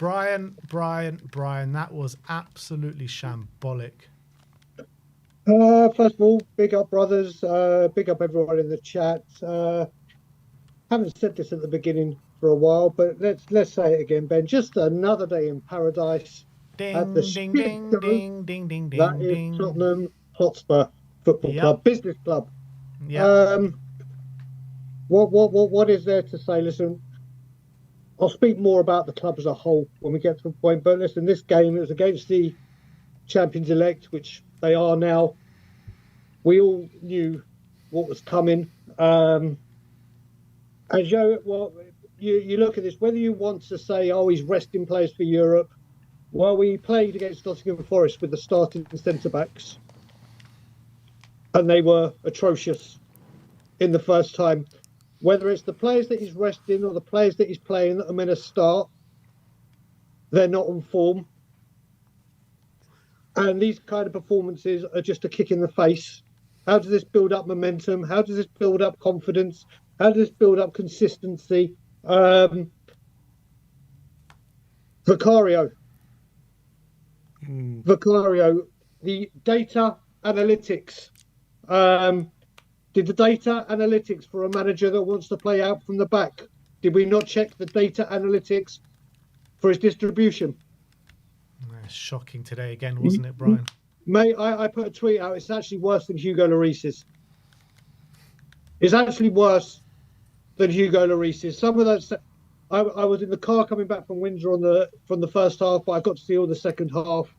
Brian, that was absolutely shambolic. First of all, big up, brothers. Big up everyone in the chat. Haven't said this at the beginning for a while, but let's say it again, Ben. Just another day in paradise at the Ding, ding, show. ding, ding, ding, That ding, is ding. Tottenham Hotspur Football Club, business club. Yeah. What is there to say? Listen, I'll speak more about the club as a whole when we get to the point. But listen, this game, it was against the champions elect, which they are now. We all knew what was coming. And Joe, well, you look at this, whether you want to say, oh, he's resting players for Europe. Well, we played against Nottingham Forest with the starting centre-backs, and they were atrocious in the first time. Whether it's the players that he's resting or the players that he's playing that are meant to start, they're not on form. And these kind of performances are just a kick in the face. How does this build up momentum? How does this build up confidence? How does this build up consistency? Vicario, the data analytics. Did the data analytics for a manager that wants to play out from the back, did we not check the data analytics for his distribution? Shocking today again, wasn't it, Brian? Mate, I put a tweet out. It's actually worse than Hugo Lloris's. It's actually worse than Hugo Lloris's. Some of those, I was in the car coming back from Windsor from the first half, but I got to see all the second half.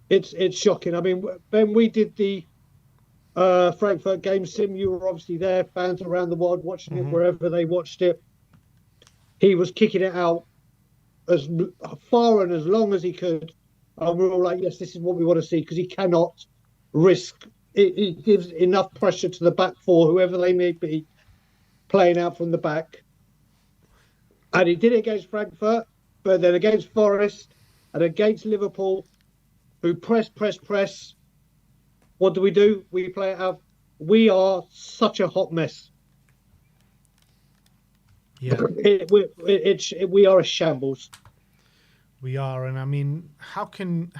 It's shocking. I mean, when we did the Frankfurt game, Sim, you were obviously there, fans around the world watching it wherever they watched it. He was kicking it out as far and as long as he could. And we're all like, yes, this is what we want to see, because he cannot risk it. It gives enough pressure to the back four, whoever they may be, playing out from the back. And he did it against Frankfurt, but then against Forest and against Liverpool, who press. What do? We play it out. We are such a hot mess. Yeah, we are a shambles. We are, and I mean, how can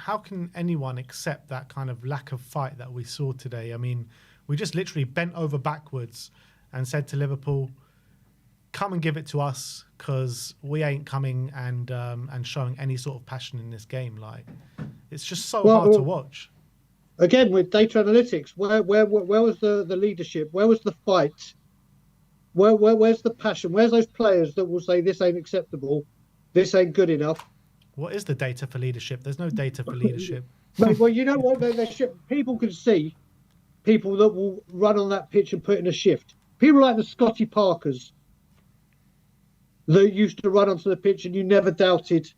anyone accept that kind of lack of fight that we saw today? I mean, we just literally bent over backwards and said to Liverpool, "Come and give it to us, because we ain't coming and showing any sort of passion in this game." Like, it's just so hard to watch. Again, with data analytics, where was the leadership? Where was the fight? Where's the passion? Where's those players that will say this ain't acceptable, this ain't good enough? What is the data for leadership? There's no data for leadership. Well, you know what? People can see people that will run on that pitch and put in a shift. People like the Scotty Parkers that used to run onto the pitch and you never doubted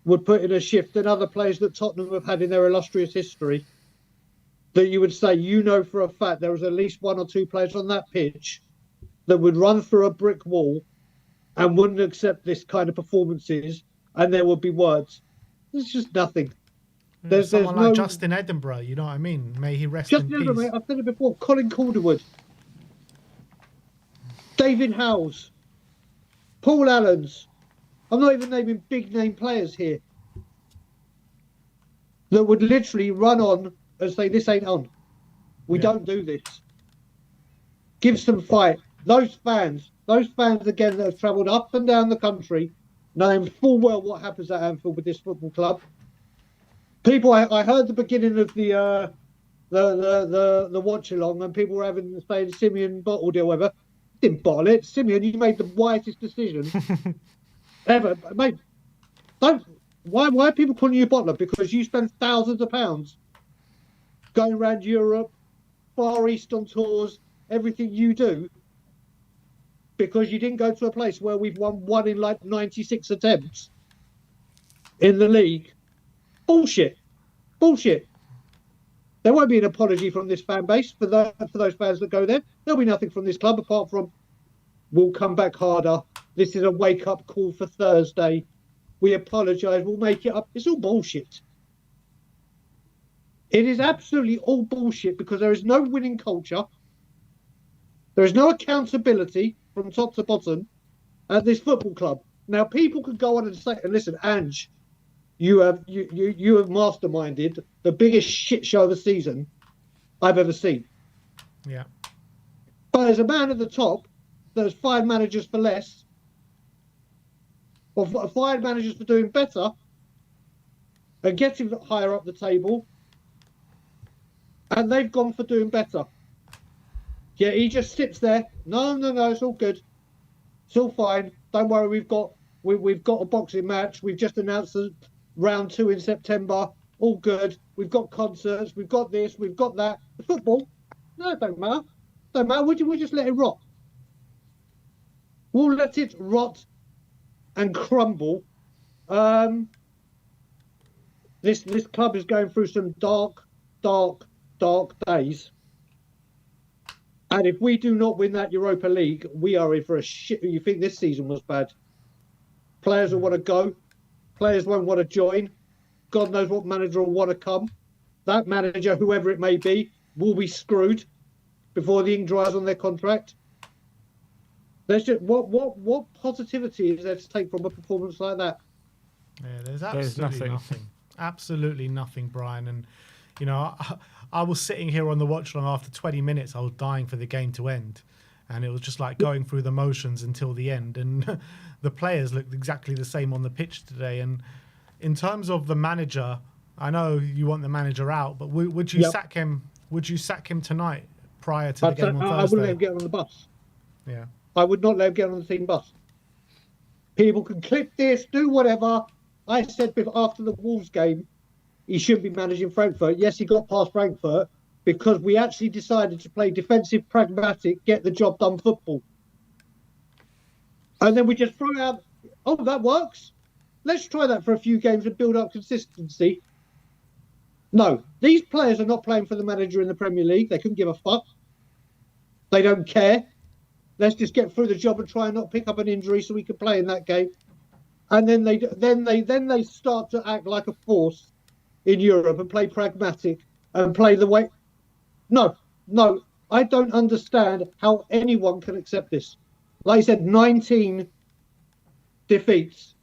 would put in a shift, and other players that Tottenham have had in their illustrious history that you would say, you know for a fact there was at least one or two players on that pitch that would run through a brick wall and wouldn't accept this kind of performances, and there would be words. There's just nothing. There's someone like Justin Edinburgh, you know what I mean? May he rest in peace. Mate, I've said it before. Colin Calderwood, David Howes, Paul Allens. I'm not even naming big name players here that would literally run on and say, this ain't on. We don't do this. Give some fight. Those fans again that have travelled up and down the country, knowing full well what happens at Anfield with this football club. People, I heard the beginning of the watch along, and people were saying Simeon bottled it or whatever. Didn't bottle it. Simeon, you made the wisest decision ever, mate. Why are people calling you a bottler? Because you spend thousands of pounds going around Europe, Far East on tours, everything you do, because you didn't go to a place where we've won one in like 96 attempts in the league. Bullshit. There won't be an apology from this fan base for those fans that go there. There'll be nothing from this club apart from, we'll come back harder. This is a wake-up call for Thursday. We apologise. We'll make it up. It's all bullshit. It is absolutely all bullshit, because there is no winning culture. There is no accountability from top to bottom at this football club. Now, people could go on and say, and listen, Ange, you have masterminded the biggest shit show of the season I've ever seen. Yeah. But as a man at the top, there's 5 managers for less, or 5 managers for doing better, and getting higher up the table, and they've gone for doing better. Yeah, he just sits there. No, it's all good. It's all fine. Don't worry, we've got a boxing match. We've just announced round 2 in September. All good. We've got concerts. We've got this. We've got that. The football, no, it don't matter. Don't matter. We'll just let it rot. We'll let it rot and crumble. This club is going through some dark days. And if we do not win that Europa League, we are in for a shit. You think this season was bad? Players will want to go. Players won't want to join. God knows what manager will want to come. That manager, whoever it may be, will be screwed before the ink dries on their contract. There's just what positivity is there to take from a performance like that? Yeah, there's absolutely nothing. Absolutely nothing, Brian. And you know, I was sitting here on the watch long after 20 minutes. I was dying for the game to end, and it was just like going through the motions until the end. And the players looked exactly the same on the pitch today. And in terms of the manager, I know you want the manager out, but would you sack him? Would you sack him tonight prior to the game on Thursday? I wouldn't let him get on the bus. Yeah, I would not let him get on the team bus. People can clip this, do whatever. I said after the Wolves game, he shouldn't be managing Frankfurt. Yes, he got past Frankfurt because we actually decided to play defensive, pragmatic, get the job done football. And then we just throw out, oh, that works. Let's try that for a few games and build up consistency. No, these players are not playing for the manager in the Premier League. They couldn't give a fuck. They don't care. Let's just get through the job and try and not pick up an injury so we can play in that game. And then they start to act like a force in Europe and play pragmatic and play the way. No, I don't understand how anyone can accept this. Like I said, 19 defeats.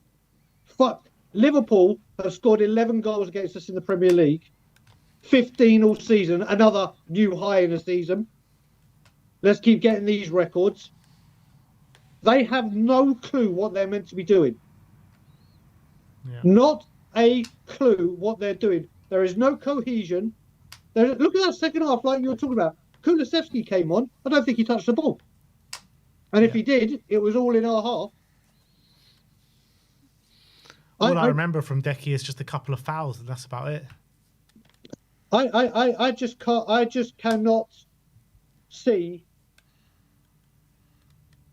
Fuck. Liverpool have scored 11 goals against us in the Premier League. 15 all season. Another new high in the season. Let's keep getting these records. They have no clue what they're meant to be doing. Yeah. Not a clue what they're doing. There is no cohesion. Look at that second half, like you were talking about. Kulusevski came on. I don't think he touched the ball. And if he did, it was all in our half. All I remember from Decky is just a couple of fouls, and that's about it. I just cannot see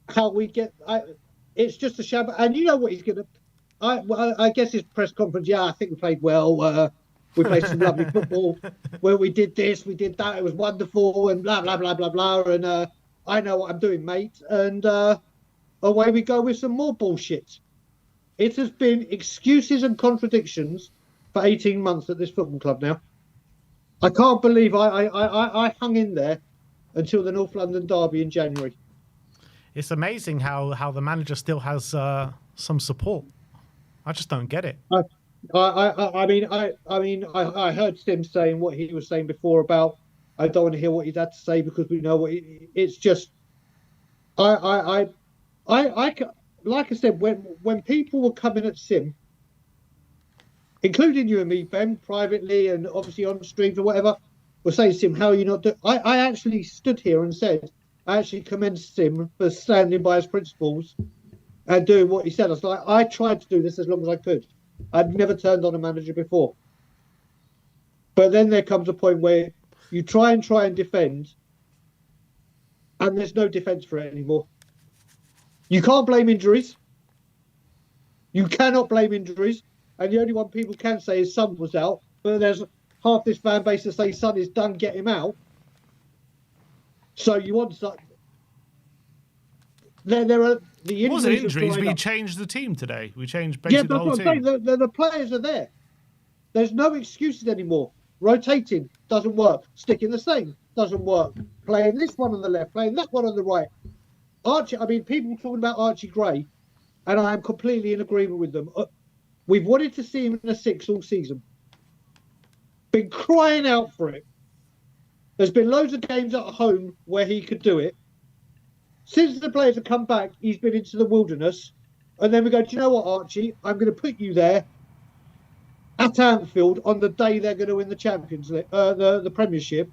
how we get. It's just a shambles. And you know what he's going to. I guess his press conference. Yeah, I think we played well. We played some lovely football. Where we did this, we did that. It was wonderful, and blah blah blah blah blah. And I know what I'm doing, mate. And away we go with some more bullshit. It has been excuses and contradictions for 18 months at this football club now. I can't believe I hung in there until the North London derby in January. It's amazing how the manager still has some support. I just don't get it. I mean, I heard Tim saying what he was saying before about I don't want to hear what he'd had to say because we know what it's just. Like I said, when people were coming at Sim, including you and me, Ben, privately and obviously on streams or whatever, were saying, Sim, how are you not doing? I actually stood here and said, I actually commend Sim for standing by his principles and doing what he said. I was like, I tried to do this as long as I could. I'd never turned on a manager before. But then there comes a point where you try and defend, and there's no defence for it anymore. You can't blame injuries. You cannot blame injuries. And the only one people can say is Son was out. But there's half this fan base that say Son is done, get him out. So you want to... There are the injuries. It wasn't injuries. We changed the team today. We changed basically the whole team. The players are there. There's no excuses anymore. Rotating doesn't work. Sticking the same doesn't work. Playing this one on the left, playing that one on the right. Archie, I mean, people talking about Archie Gray. and I am completely in agreement with them. We've wanted to see him in a 6 all season. Been crying out for it. There's been loads of games at home where he could do it. Since the players have come back, he's been into the wilderness. And then we go, do you know what, Archie? I'm going to put you there at Anfield on the day they're going to win the Champions League, the Premiership,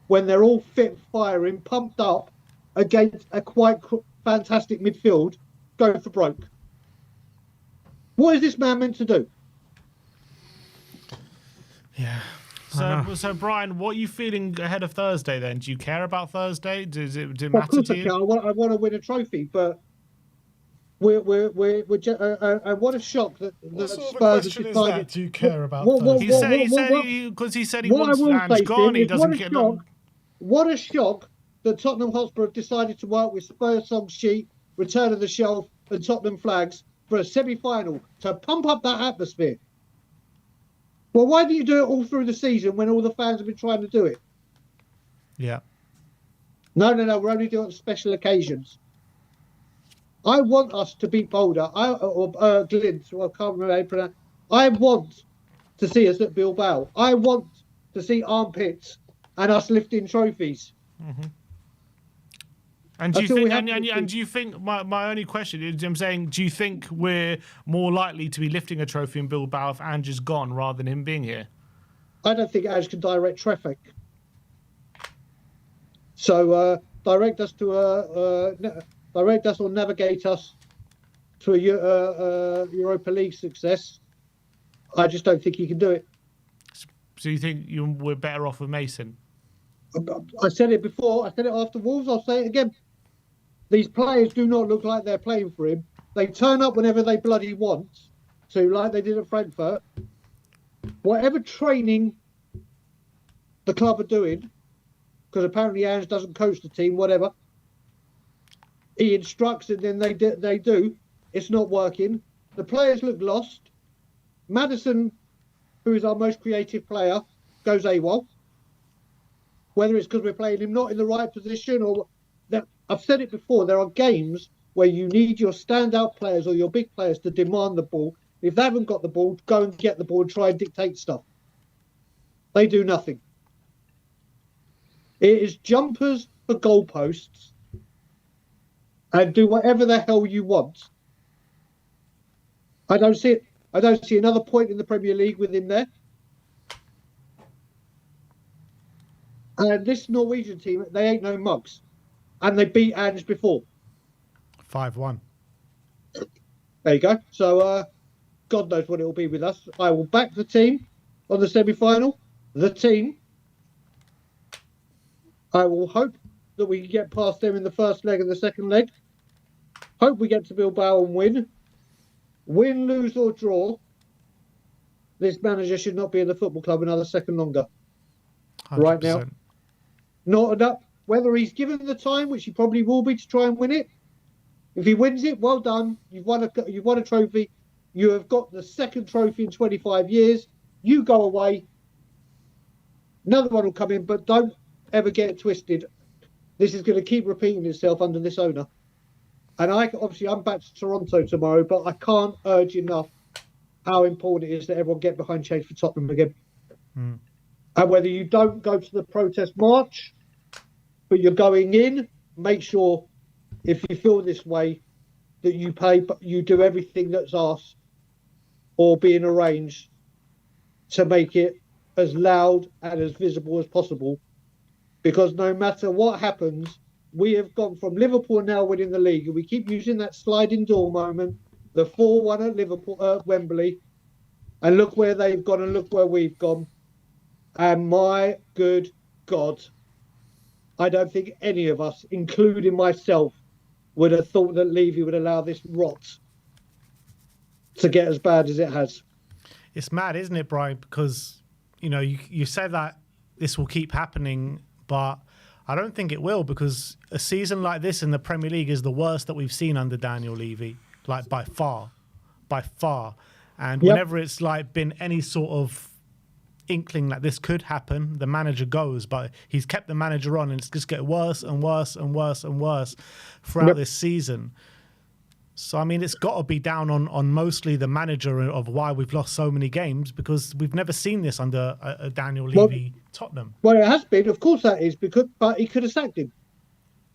when they're all fit, firing, pumped up against a quite fantastic midfield, going for broke. What is this man meant to do? Yeah. So Brian, what are you feeling ahead of Thursday then? Do you care about Thursday? Does it matter to you? I want to win a trophy, but we're and what a shock that What sort of a Spurs question have is decided. that? Do you care about Thursday? He said he wants Ange gone. He doesn't care. What a shock that Tottenham Hotspur have decided to work with Spurs song sheet, Return of the Shelf, and Tottenham flags for a semi-final to pump up that atmosphere. Well, why do you do it all through the season when all the fans have been trying to do it? Yeah. No, we're only doing it on special occasions. I want us to beat Boulder, or Glint, or I can't remember how you pronounce it. I want to see us at Bilbao. I want to see armpits and us lifting trophies. Mm-hmm. And do you think? And do you think? My only question is, I'm saying, do you think we're more likely to be lifting a trophy in Bilbao if Ange is gone rather than him being here? I don't think Ange can direct traffic. So direct us or navigate us to a Europa League success. I just don't think he can do it. So you think we're better off with Mason? I said it before. I said it after Wolves. I'll say it again. These players do not look like they're playing for him. They turn up whenever they bloody want to, like they did at Frankfurt. Whatever training the club are doing, because apparently Ange doesn't coach the team, whatever. He instructs and then they do. It's not working. The players look lost. Maddison, who is our most creative player, goes AWOL. Whether it's because we're playing him not in the right position or that, I've said it before, there are games where you need your standout players or your big players to demand the ball. If they haven't got the ball, go and get the ball and try and dictate stuff. They do nothing. It is jumpers for goalposts and do whatever the hell you want. I don't see it. I don't see another point in the Premier League with him there. And this Norwegian team, they ain't no mugs. And they beat Ange before. 5-1. There you go. So, God knows what it will be with us. I will back the team on the semi-final. The team. I will hope that we can get past them in the first leg and the second leg. Hope we get to Bilbao and win. Win, lose or draw. This manager should not be in the football club another second longer. 100%. Right now. Not enough. Whether he's given the time, which he probably will be, to try and win it. If he wins it, well done. You've won a trophy. You have got the second trophy in 25 years. You go away. Another one will come in, but don't ever get it twisted. This is going to keep repeating itself under this owner. And I'm back to Toronto tomorrow, but I can't urge enough how important it is that everyone get behind change for Tottenham again. Mm. And whether you don't go to the protest march, but you're going in, make sure if you feel this way that you pay, but you do everything that's asked or being arranged to make it as loud and as visible as possible. Because no matter what happens, we have gone from Liverpool now winning the league, and we keep using that sliding door moment, the 4-1 at Liverpool, Wembley, and look where they've gone and look where we've gone. And my good God, I don't think any of us, including myself, would have thought that Levy would allow this rot to get as bad as it has. It's mad, isn't it, Brian? Because, you said that this will keep happening, but I don't think it will, because a season like this in the Premier League is the worst that we've seen under Daniel Levy, like by far. And whenever it's like been any sort of inkling that this could happen, the manager goes, but he's kept the manager on, and it's just getting worse and worse and worse and worse throughout this season. So, I mean, it's got to be down on mostly the manager of why we've lost so many games, because we've never seen this under a Daniel Levy Tottenham. Well, it has been. Of course that is, but he could have sacked him.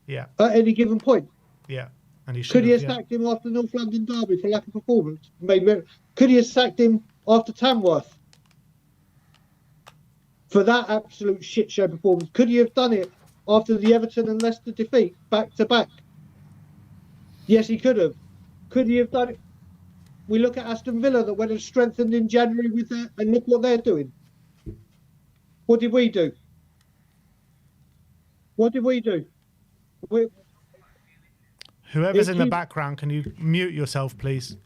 Yeah. At any given point. Yeah. And he could he have sacked him after the North London derby for lack of performance? Maybe. Could he have sacked him after Tamworth for that absolute shit show performance? Could he have done it after the Everton and Leicester defeat back to back? Yes, he could have. Could he have done it? We look at Aston Villa that went and strengthened in January with that, and look what they're doing. What did we do? What did we do? Whoever's in the background, can you mute yourself, please?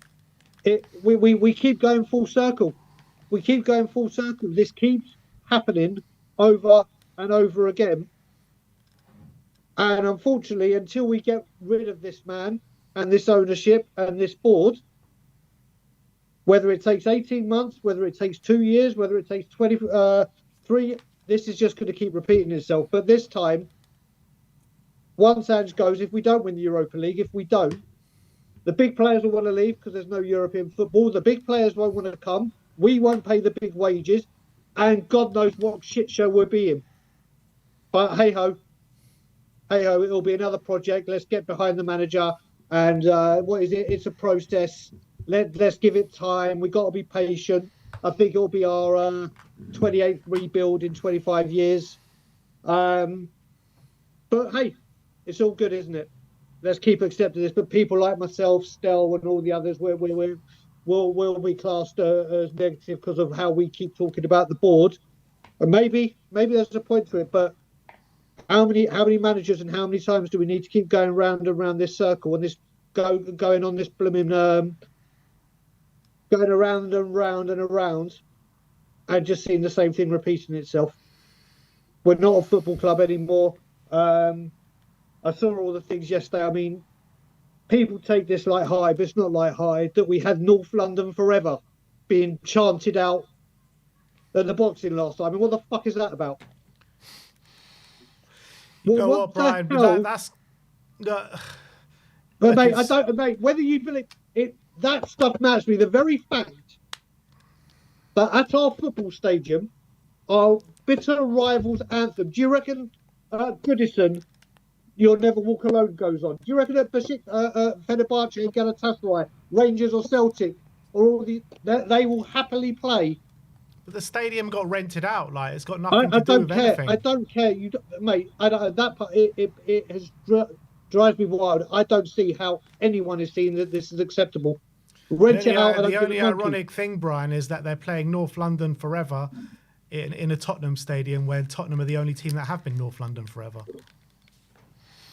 We keep going full circle. We keep going full circle. This keeps happening over and over again. And unfortunately, until we get rid of this man and this ownership and this board, whether it takes 18 months, whether it takes 2 years, whether it takes 23, this is just going to keep repeating itself. But this time, once Ange goes, if we don't win the Europa League, if we don't, the big players will want to leave because there's no European football. The big players won't want to come. We won't pay the big wages. And God knows what shit show we'll be in. But hey-ho, it'll be another project. Let's get behind the manager. And what is it? It's a process. Let's give it time. We've got to be patient. I think it'll be our 28th rebuild in 25 years. But hey, it's all good, isn't it? Let's keep accepting this. But people like myself, Stel, and all the others, will be classed as negative because of how we keep talking about the board. And maybe there's a point to it. But how many managers and how many times do we need to keep going round and round this circle and this going on this blooming going around and round and around and just seeing the same thing repeating itself? We're not a football club anymore. I saw all the things yesterday. I mean, people take this like high, but it's not like high, that we had North London forever being chanted out at the boxing last time. I mean, what the fuck is that about? You know what, Brian? That's... But mate, whether you believe it, that stuff matters to me. The very fact that at our football stadium, our bitter rivals anthem, do you reckon Goodison, You'll Never Walk Alone goes on? Do you reckon that Fenerbahce and Galatasaray, Rangers or Celtic, or all these, they will happily play? But the stadium got rented out. Like, it's got nothing to do with anything. I don't care, mate. That part it has drives me wild. I don't see how anyone is seeing that this is acceptable. Rent it out. The only ironic thing, Brian, is that they're playing North London forever in a Tottenham stadium, where Tottenham are the only team that have been North London forever.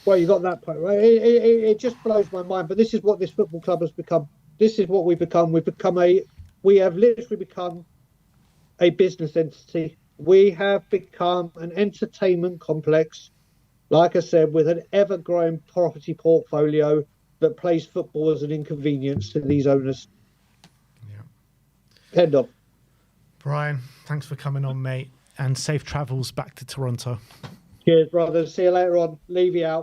Well, you got that point, right? It just blows my mind. But this is what this football club has become. This is what we've become. We have literally become a business entity. We have become an entertainment complex, like I said, with an ever-growing property portfolio that plays football as an inconvenience to these owners. Yeah. End of. Brian, thanks for coming on, mate, and safe travels back to Toronto. Cheers, brother. See you later on. Leave you out.